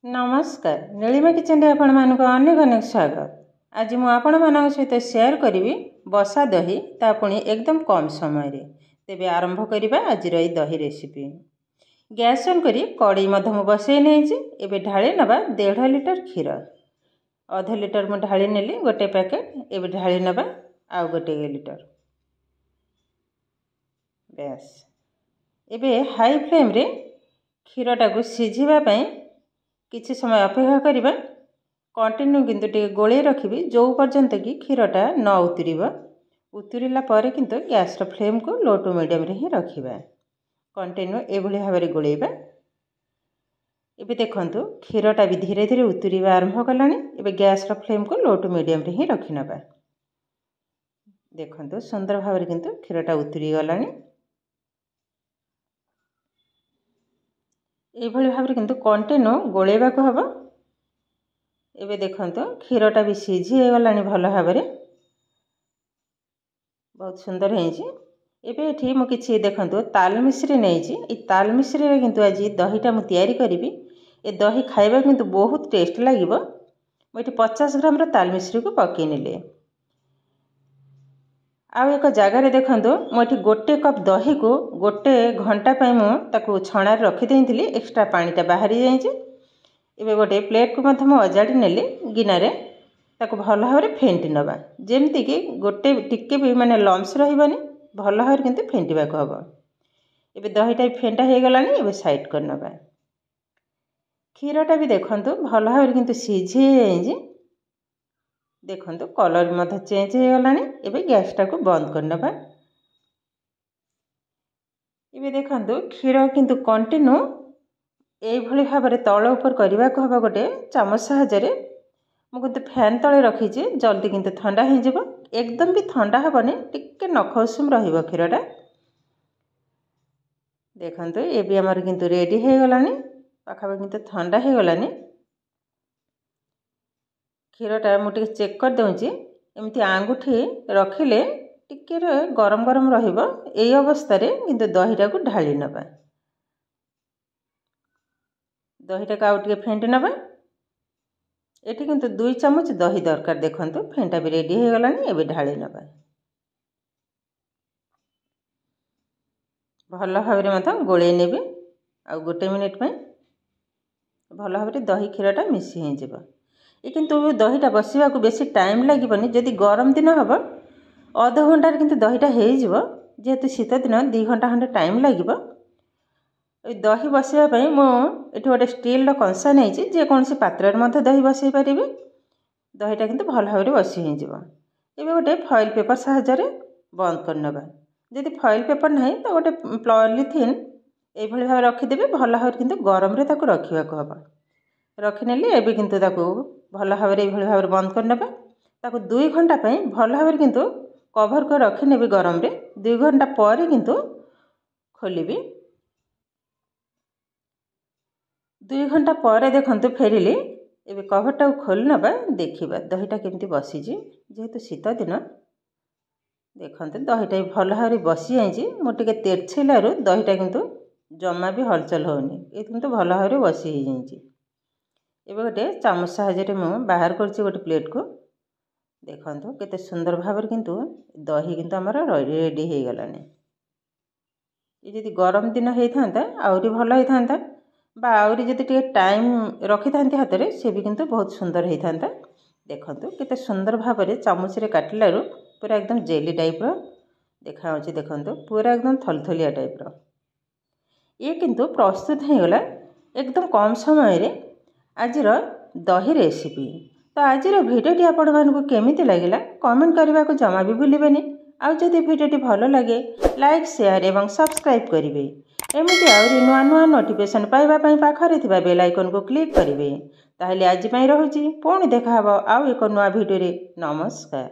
नमस्कार नीलिमा किचन रे आपण मानको अनेक अनेक स्वागत। आज मु आपण मानक सहित शेयर करी बसा दही ता पुणी एकदम कम समय रे। तेबे आरंभ करिबा आज रही दही रेसिपी। गैस ऑन करी कड़ई मध्यम बसई नहीं एबे ढाली नबा 1.5 लिटर क्षीर। आधा लिटर मु ढाली नेली गोटे पैकेट एबे ढाली नबा आउ गोटे लिटर। बेस एबे हाई फ्लेम रे क्षीरटा को सिझिबा पई किछि समय अपेक्षा करिबा। कंटिन्यू किंतु टे गोळे रखिबी जो पर्यंत कि क्षीरटा न उतरिबा। उतरिला परे किंतु गैस रो फ्लेम को लो टू मीडियम रे ही रखिबा। कंटिन्यू एभली भाबरे गोळेबा। एबे देखंतु क्षीरटा भी धीरे धीरे उतरिबा आरंभ कलानी। एबे गैस रो फ्लेम को लो टू मीडियम रे ही रखिनबा। देखंतु सुंदर भाबरे किंतु क्षीरटा उतरि गलानी। एभली भाबरे किंतु कंटिन्यू गोळेबा को हबो। एबे देखंतु क्षीरटा भी सिझी गलानी भलो भाबरे। बहुत सुंदर हेछि। एबे एठी मु किछि देखंतु ताल मिश्री नेछि। ए ताल मिश्री रे किंतु आज दहीटा मु तयारी करिवि। ए दही खाइबा किंतु बहुत टेस्ट लागिवो। मु एठी 50 ग्राम रो ताल मिश्री को पकई नेले। आउ एक जगह रे देखंतु मु एठी गोटे कप दही को गोटे घंटा पई मु ताकू छणा रखि देइथिली। एक्स्ट्रा पानीटा बाहरी जाइछि। एबे गोटे प्लेट को मध्यम अजाडी नेले गिना रे ताकू भलो भाबरे फेंटी नबा। जेमति कि गोटे टिके भी माने लम्स रहिबनी भलो भाबरे किंतु फेंटीबा को हबो। एबे दहीटा फेंटा हे गलानी। एबे साइड कर नबा। क्षीरटा भी देखंतु भलो भाबरे किंतु सिझी जाइछि। देखंतु कलर मध्य चेंज हे गलानी। एबे गैस टा को बंद कर नबा। एबे देखंतु क्षीर किंतु कंटिन्यू एई भली भाबरे तळ ऊपर करबा को हबा। गोटे चामच सहायरे मु किंतु फैन तळे रखिछि। जल्दी किंतु ठंडा हे जिवो। एकदम भी ठंडा हबनी टिके नखउसुम रहिबो क्षीरटा। देखंतु एबे हमर किंतु रेडी हे गलानी। पाखा किंतु ठंडा हे गलानी। क्षीरटा मु टिके चेक कर दउछि। एमिति आंगुठी रखिले टिके गरम गरम रहिबो। एई अवस्था रे किंतु दहीटा को ढाली नबा। दहीटा का आउ टिके फेंटी नबा। एठी किंतु 2 चम्मच दही दरकार। देखंतु फेंटा भी रेडी हे गलानी। एबे ढाली नबा। भलो भाबरे मत गोळे नेबे। आ गोटे मिनिट में भलो भाबरे दही क्षीरटा मिसी हे जिवो। ए किंतु दहीटा बसिबा को बेसी टाइम लागिबनी। जदि गरम दिन हबो आधा घंटा रे किंतु दहीटा हे जिवो। जेहेतु शीत दिन 2 घंटा खंडे टाइम लागिबो। ए दही बसिबा पई मु एठी गोटे स्टील रो कंसा नेछि। जे कोनसी पात्र रे मते दही बसई परिबे। दहीटा किंतु भलो भाबरे बसी हे जिवो। एबे गोटे फॉइल पेपर सहायरे बंद कर नबा। जदि फॉइल पेपर नाही तो गोटे पॉलिथिन ए भली भाबरे रखि देबे। भलो भाबरे किंतु गरम रे ताको रखिबा को हबो। रखिनेली एबे किंतु ताको भलो भाबरे ए भली भाबरे बंद कर नबा। ताको 2 घंटा पई भलो भाबरे किंतु कवर कर रखि नेबे गरम रे। 2 घंटा परे किंतु खोलिबी। 2 घंटा परे देखंतु फेरिली। एबे कवरटा खोल नबा। देखिबा दहीटा केमति बसी जी। जेहेतु शीत दिन देखंतु दहीटा भलो भाबरे बसी जाइछि। मु टिके तेरछिलारु दहीटा किंतु जम्मा भी हलचल होनी। ए किंतु भलो भाबरे बसी हे जाइछि। एबे गोटे चामच सहायरे मु बाहर करछि गोटे प्लेट को। देखंतु केते सुंदर भाबरे किंतु दही किंतु हमर रेडी हे गलानी। ए जदि गरम दिन हे थांता आउरी भलो हे थांता। बा आउरी जदि टिके टाइम रखि थांती हातरे से भी किंतु बहुत सुंदर हे थांता। देखंतु केते सुंदर भाबरे चामच रे काटिलारु पूरा एकदम जेली टाइप रो देखा होछि। देखंतु पूरा एकदम थलथलिया टाइप रो। ये किंतु प्रस्तुत हे गला एकदम कम समय रे आजिर दही रेसिपी। तो आजिर भिडियोटी आपण मानकु केमिति लागिला कमेंट करबा को जमा भी भूलिबेनी। आउ जदि भिडियोटी भलो लागे लाइक शेयर एवं सब्सक्राइब करिवे। एमिति आउरी नुआ नुआ नोटिफिकेशन पाइबा पई पाखरे थिबा बेल आइकन को क्लिक करिवे। ताहले आज पई रहुची। पुणी देखा हबो आउ एक नुआ भिडियो रे। नमस्कार।